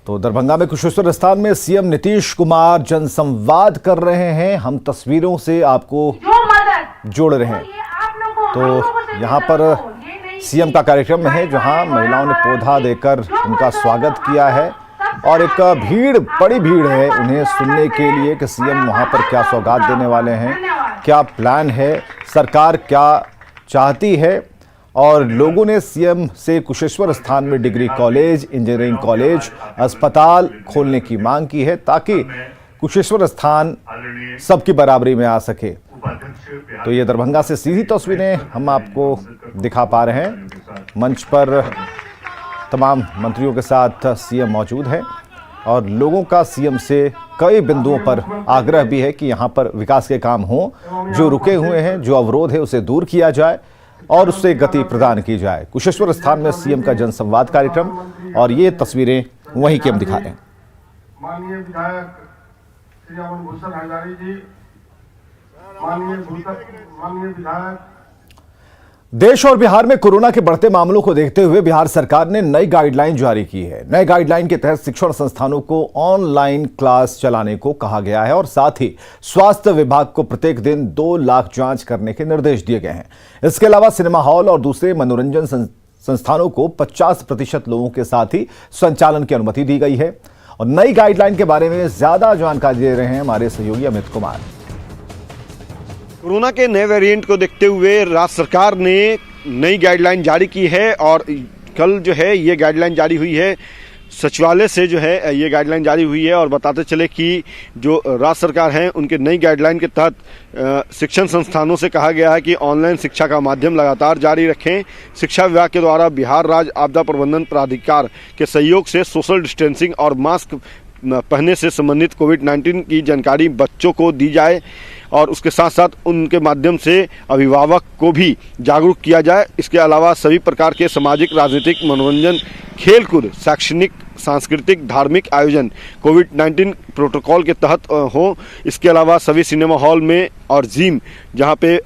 तो दरभंगा में कुशेश्वर स्थान में सीएम नीतीश कुमार जनसंवाद कर रहे हैं। हम तस्वीरों से आपको जोड़ रहे हैं। तो यहाँ पर सीएम का कार्यक्रम है जहां महिलाओं ने पौधा देकर उनका स्वागत किया है और एक बड़ी भीड़ है उन्हें सुनने के लिए कि सीएम वहां पर क्या सौगात देने वाले हैं, क्या प्लान है, सरकार क्या चाहती है। और लोगों ने सीएम से कुशेश्वर स्थान में डिग्री कॉलेज, इंजीनियरिंग कॉलेज, अस्पताल खोलने की मांग की है ताकि कुशेश्वर स्थान सबकी बराबरी में आ सके। तो ये दरभंगा से सीधी तस्वीरें हम आपको दिखा पा रहे हैं। मंच पर तमाम मंत्रियों के साथ सीएम मौजूद हैं और लोगों का सीएम से कई बिंदुओं पर आग्रह भी है कि यहाँ पर विकास के काम हों, जो रुके हुए हैं, जो अवरोध है उसे दूर किया जाए और उससे गति प्रदान की जाए। कुशेश्वर स्थान में सीएम का जनसंवाद कार्यक्रम और ये तस्वीरें वहीं की हम दिखा रहे हैं। माननीय विधायक श्री अमन भूषण हजारी जी, माननीय विधायक। देश और बिहार में कोरोना के बढ़ते मामलों को देखते हुए बिहार सरकार ने नई गाइडलाइन जारी की है। नई गाइडलाइन के तहत शिक्षण संस्थानों को ऑनलाइन क्लास चलाने को कहा गया है और साथ ही स्वास्थ्य विभाग को प्रत्येक दिन 2 लाख जांच करने के निर्देश दिए गए हैं। इसके अलावा सिनेमा हॉल और दूसरे मनोरंजन संस्थानों को 50% लोगों के साथ ही संचालन की अनुमति दी गई है। और नई गाइडलाइन के बारे में ज्यादा जानकारी दे रहे हैं हमारे सहयोगी अमित कुमार। कोरोना के नए वेरिएंट को देखते हुए राज्य सरकार ने नई गाइडलाइन जारी की है और कल जो है ये गाइडलाइन जारी हुई है, सचिवालय से जो है ये गाइडलाइन जारी हुई है। और बताते चले कि जो राज्य सरकार है उनके नई गाइडलाइन के तहत शिक्षण संस्थानों से कहा गया है कि ऑनलाइन शिक्षा का माध्यम लगातार जारी रखें। शिक्षा विभाग के द्वारा बिहार राज्य आपदा प्रबंधन प्राधिकार के सहयोग से सोशल डिस्टेंसिंग और मास्क पहनने से संबंधित कोविड-19 की जानकारी बच्चों को दी जाए और उसके साथ साथ उनके माध्यम से अभिभावक को भी जागरूक किया जाए। इसके अलावा सभी प्रकार के सामाजिक, राजनीतिक, मनोरंजन, खेलकूद, शैक्षणिक, सांस्कृतिक, धार्मिक आयोजन कोविड-19 प्रोटोकॉल के तहत हो। इसके अलावा सभी सिनेमा हॉल में और जिम जहां पे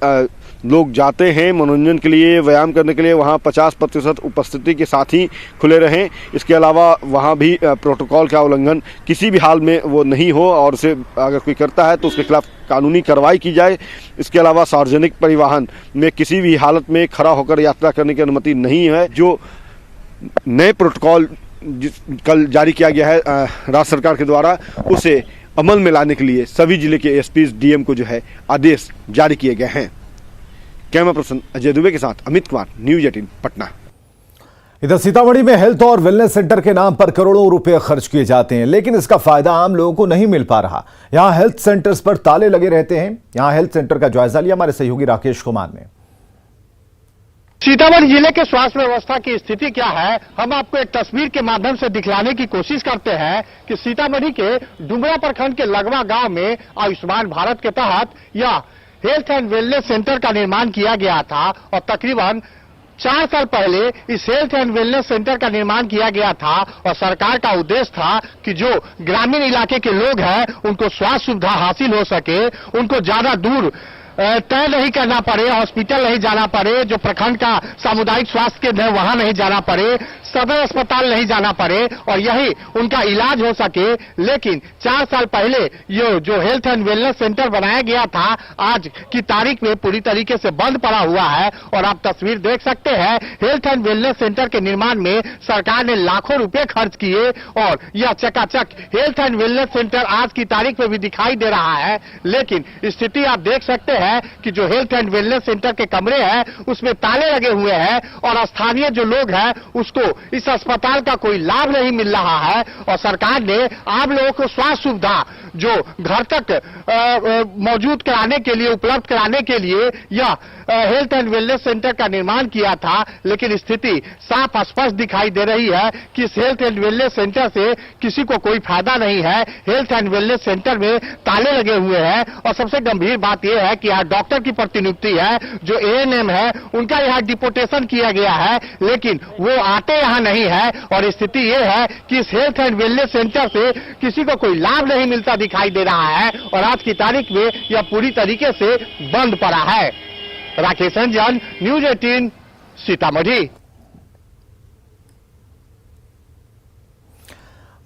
लोग जाते हैं मनोरंजन के लिए, व्यायाम करने के लिए, वहां 50% उपस्थिति के साथ ही खुले रहें। इसके अलावा वहां भी प्रोटोकॉल का उल्लंघन किसी भी हाल में वो नहीं हो और उसे अगर कोई करता है तो उसके खिलाफ कानूनी कार्रवाई की जाए। इसके अलावा सार्वजनिक परिवहन में किसी भी हालत में खड़ा होकर यात्रा करने की अनुमति नहीं है। जो नए प्रोटोकॉल कल जारी किया गया है राज्य सरकार के द्वारा, उसे अमल में लाने के लिए सभी जिले के एसपी, डीएम को जो है आदेश जारी किए गए हैं। कैमरा पर्सन अजय दुबे के साथ अमित कुमार, न्यूज़ 18 पटना। इधर सीतामढ़ी में हेल्थ और वेलनेस सेंटर के नाम पर करोड़ों रुपए खर्च किए जाते हैं, लेकिन इसका फायदा आम लोगों को नहीं मिल पा रहा। यहां हेल्थ सेंटर्स पर ताले लगे रहते हैं। यहां हेल्थ सेंटर का जायजा लिया हमारे सहयोगी राकेश कुमार ने। सीतामढ़ी जिले के स्वास्थ्य व्यवस्था की स्थिति क्या है, हम आपको एक तस्वीर के माध्यम से दिखलाने की कोशिश करते हैं कि सीतामढ़ी के डुमरा प्रखंड के लगवा गांव में आयुष्मान भारत के तहत यह हेल्थ एंड वेलनेस सेंटर का निर्माण किया गया था और तकरीबन 4 साल पहले इस हेल्थ एंड वेलनेस सेंटर का निर्माण किया गया था और सरकार का उद्देश्य था कि जो ग्रामीण इलाके के लोग हैं उनको स्वास्थ्य सुविधा हासिल हो सके, उनको ज्यादा दूर तय नहीं करना पड़े, हॉस्पिटल नहीं जाना पड़े, जो प्रखंड का सामुदायिक स्वास्थ्य केंद्र है वहां नहीं जाना पड़े, सदर अस्पताल नहीं जाना पड़े और यही उनका इलाज हो सके। लेकिन 4 साल पहले ये जो हेल्थ एंड वेलनेस सेंटर बनाया गया था आज की तारीख में पूरी तरीके से बंद पड़ा हुआ है और आप तस्वीर देख सकते हैं। हेल्थ एंड वेलनेस सेंटर के निर्माण में सरकार ने लाखों रुपए खर्च किए और यह चकाचक हेल्थ एंड वेलनेस सेंटर आज की तारीख में भी दिखाई दे रहा है। लेकिन स्थिति आप देख सकते हैं कि जो हेल्थ एंड वेलनेस सेंटर के कमरे हैं उसमें ताले लगे हुए हैं और स्थानीय जो लोग हैं उसको इस अस्पताल का कोई लाभ नहीं मिल रहा है और सरकार ने आम लोगों को स्वास्थ्य सुविधा जो घर तक मौजूद कराने के लिए, उपलब्ध कराने के लिए यह हेल्थ एंड वेलनेस सेंटर का निर्माण किया था। लेकिन स्थिति साफ स्पष्ट दिखाई दे रही है कि इस हेल्थ एंड वेलनेस सेंटर से किसी को कोई फायदा नहीं है। हेल्थ एंड वेलनेस सेंटर में ताले लगे हुए हैं और सबसे गंभीर बात यह है कि यहाँ डॉक्टर की प्रतिनियुक्ति है, जो एएनएम है उनका यहाँ डिपोटेशन किया गया है, लेकिन वो आते यहाँ नहीं है और स्थिति ये है कि इस हेल्थ एंड वेलनेस सेंटर से किसी को कोई लाभ नहीं मिलता दिखाई दे रहा है और आज की तारीख में यह पूरी तरीके से बंद पड़ा है। राकेश रंजन, न्यूज़ 18 सीतामढ़ी।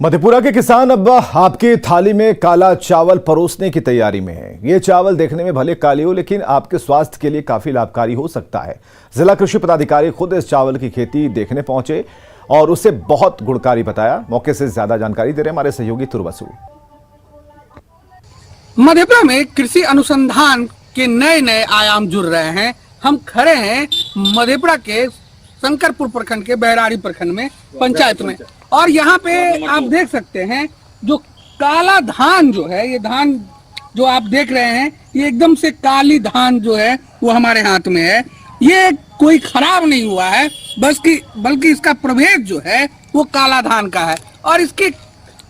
मधेपुरा के किसान अब आपकी थाली में काला चावल परोसने की तैयारी में हैं। ये चावल देखने में भले काली हो, लेकिन आपके स्वास्थ्य के लिए काफी लाभकारी हो सकता है। जिला कृषि पदाधिकारी खुद इस चावल की खेती देखने पहुंचे और उसे बहुत गुणकारी बताया। मौके से ज्यादा जानकारी दे रहे हमारे सहयोगी तुरबसु। मधेपुरा में कृषि अनुसंधान के नए नए आयाम जुड़ रहे हैं। हम खड़े हैं मधेपुरा के शंकरपुर प्रखंड के बैराड़ी प्रखंड में पंचायत में, और यहाँ पे आप देख सकते हैं जो काला धान जो है, ये धान जो आप देख रहे हैं, ये एकदम से काली धान जो है वो हमारे हाथ में है। ये कोई खराब नहीं हुआ है, बल्कि इसका प्रभेद जो है वो काला धान का है। और इसके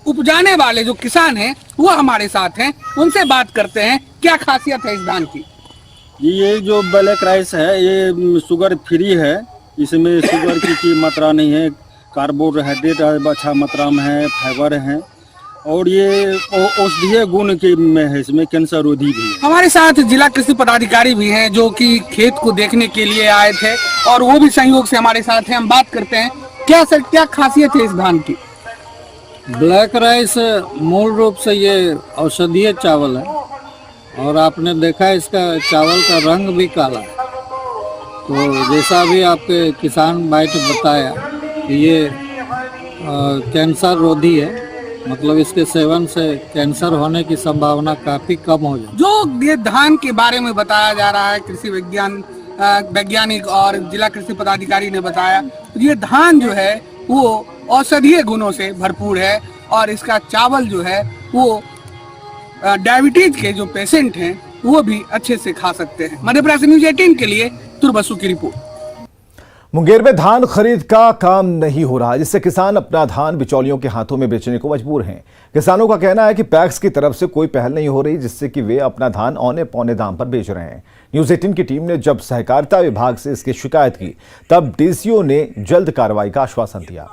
उपजाने वाले जो किसान हैं वो हमारे साथ हैं, उनसे बात करते हैं क्या खासियत है इस धान की। ये जो ब्लैक राइस है ये शुगर फ्री है, इसमें शुगर की मात्रा नहीं है, कार्बोहाइड्रेट अच्छा मात्रा में है, फाइबर है, और ये औषधीय गुण के में है, इसमें कैंसर रोधी भी है। हमारे साथ जिला कृषि पदाधिकारी भी हैं जो कि खेत को देखने के लिए आए थे, और वो भी सहयोग से हमारे साथ हैं। हम बात करते हैं क्या खासियत है इस धान की। ब्लैक राइस मूल रूप से ये औषधीय चावल है, और आपने देखा इसका चावल का रंग भी काला है। तो जैसा भी आपके किसान भाई ने बताया, ये कैंसर रोधी है, मतलब इसके सेवन से कैंसर होने की संभावना काफी कम हो जाए। जो ये धान के बारे में बताया जा रहा है, कृषि वैज्ञानिक और जिला कृषि पदाधिकारी ने बताया, ये धान जो है वो औषधीय गुणों से भरपूर है, और इसका चावल जो है वो डायबिटीज के जो पेशेंट हैं वो भी अच्छे से खा सकते हैं। मधेपुरा से न्यूज़ 18 के लिए तुरबसु की रिपोर्ट। मुंगेर में धान खरीद का काम नहीं हो रहा, जिससे किसान अपना धान बिचौलियों के हाथों में बेचने को मजबूर हैं। किसानों का कहना है कि पैक्स की तरफ से कोई पहल नहीं हो रही, जिससे कि वे अपना धान औने पौने दाम पर बेच रहे हैं। न्यूज़ 18 की टीम ने जब सहकारिता विभाग से इसकी शिकायत की, तब डीसीओ ने जल्द कार्रवाई का आश्वासन दिया।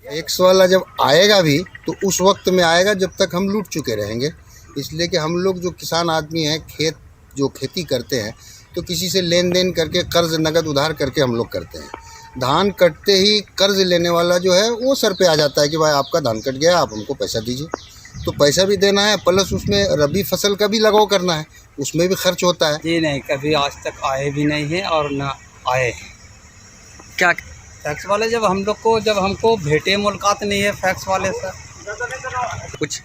टैक्स वाला जब आएगा भी तो उस वक्त में आएगा जब तक हम लूट चुके रहेंगे, इसलिए कि हम लोग जो किसान आदमी हैं, खेती करते हैं, तो किसी से लेन देन करके कर्ज नगद उधार करके हम लोग करते हैं। धान कटते ही कर्ज लेने वाला जो है वो सर पे आ जाता है कि भाई आपका धान कट गया, आप हमको पैसा दीजिए। तो पैसा भी देना है, प्लस उसमें रबी फसल का भी लगाव करना है, उसमें भी खर्च होता है। जी नहीं, कभी आज तक आए भी नहीं है और ना आए। क्या फैक्स वाले जब हमको भेटे मुलाकात नहीं है फैक्स वाले से, कुछ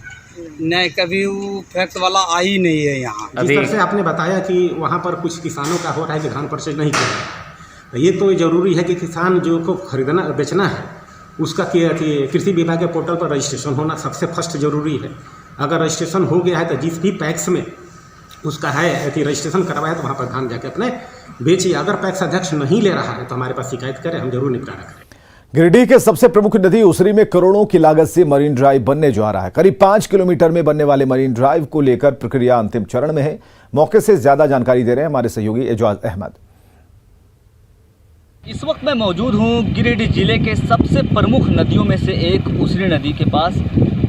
नहीं, कभी वो फैक्स वाला आ ही नहीं है यहाँ। जिस तरह से आपने बताया कि वहाँ पर कुछ किसानों का हो रहा है कि धान परचेज नहीं कर रहा है, तो ये तो जरूरी है कि किसान जो को खरीदना बेचना है उसका कृषि विभाग के पोर्टल पर रजिस्ट्रेशन होना सबसे फर्स्ट जरूरी है। अगर रजिस्ट्रेशन हो गया है तो जिस भी पैक्स में उसका है कि रजिस्ट्रेशन करवाया तो वहाँ पर धान जाके अपने बेचिए। अगर पैक्स अध्यक्ष नहीं ले रहा है तो हमारे पास शिकायत करें, हम जरूर निपटारा करें। गिरिडीह के सबसे प्रमुख नदी उसरी में करोड़ों की लागत से मरीन ड्राइव बनने जा रहा है। करीब 5 किलोमीटर में बनने वाले मरीन ड्राइव को लेकर प्रक्रिया अंतिम चरण में है। मौके से ज्यादा जानकारी दे रहे हैं हमारे सहयोगी एजाज अहमद। इस वक्त मैं मौजूद हूं गिरिडीह जिले के सबसे प्रमुख नदियों में से एक उसरी नदी के पास।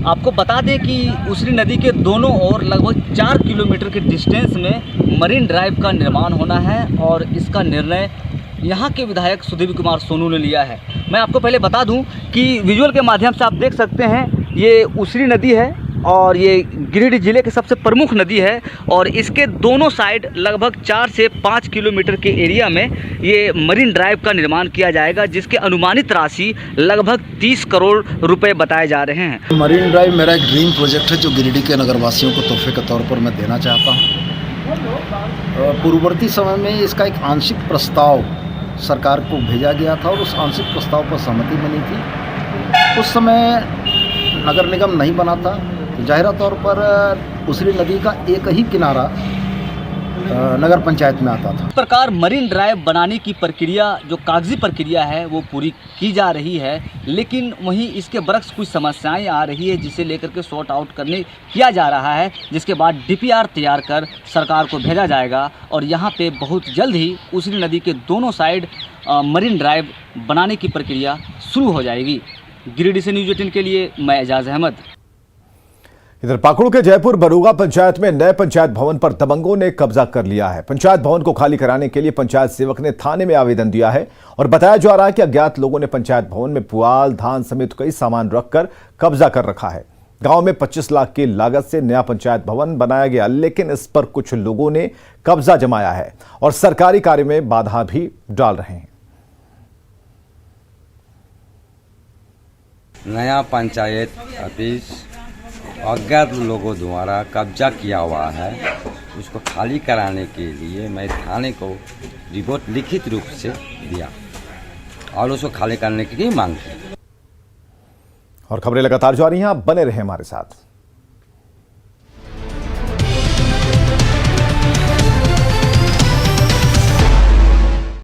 आपको बता दें कि उसरी नदी के दोनों ओर लगभग 4 किलोमीटर के डिस्टेंस में मरीन ड्राइव का निर्माण होना है, और इसका निर्णय यहाँ के विधायक सुधीर कुमार सोनू ने लिया है। मैं आपको पहले बता दूं कि विजुअल के माध्यम से आप देख सकते हैं, ये उसरी नदी है और ये गिरिडीह जिले के सबसे प्रमुख नदी है, और इसके दोनों साइड लगभग 4 से 5 किलोमीटर के एरिया में ये मरीन ड्राइव का निर्माण किया जाएगा, जिसके अनुमानित राशि लगभग 30 करोड़ रुपए बताए जा रहे हैं। मरीन ड्राइव मेरा एक ड्रीम प्रोजेक्ट है जो गिरिडीह के नगरवासियों को तोहफे के तौर पर मैं देना चाहता हूँ। पूर्ववर्ती समय में इसका एक आंशिक प्रस्ताव सरकार को भेजा गया था और उस आंशिक प्रस्ताव पर सहमति बनी थी। उस समय नगर निगम नहीं बना था, तो जाहिर तौर पर उसरी नदी का एक ही किनारा नगर पंचायत में आता था। इस प्रकार मरीन ड्राइव बनाने की प्रक्रिया जो कागजी प्रक्रिया है वो पूरी की जा रही है, लेकिन वहीं इसके बरक्स कुछ समस्याएं आ रही है, जिसे लेकर के सॉर्ट आउट किया जा रहा है, जिसके बाद DPR तैयार कर सरकार को भेजा जाएगा, और यहाँ पे बहुत जल्द ही उसरी नदी के दोनों साइड मरीन ड्राइव बनाने की प्रक्रिया शुरू हो जाएगी। गिरिडीह से न्यूज़ 18 के लिए मैं एजाज अहमद। इधर पाकुड़ के जयपुर बरुगा पंचायत में नए पंचायत भवन पर दबंगों ने कब्जा कर लिया है। पंचायत भवन को खाली कराने के लिए पंचायत सेवक ने थाने में आवेदन दिया है और बताया जा रहा है कि अज्ञात लोगों ने पंचायत भवन में पुआल, धान समेत कई सामान रखकर कब्जा कर रखा है। गांव में 25 लाख की लागत से नया पंचायत भवन बनाया गया, लेकिन इस पर कुछ लोगों ने कब्जा जमाया है और सरकारी कार्य में बाधा भी डाल रहे हैं। नया पंचायत ऑफिस अज्ञात लोगों द्वारा कब्जा किया हुआ है, उसको खाली कराने के लिए मैं थाने को रिपोर्ट लिखित रूप से दिया और उसको खाली करने की मांग की। और खबरें लगातार जारी हैं, आप बने रहें हमारे साथ।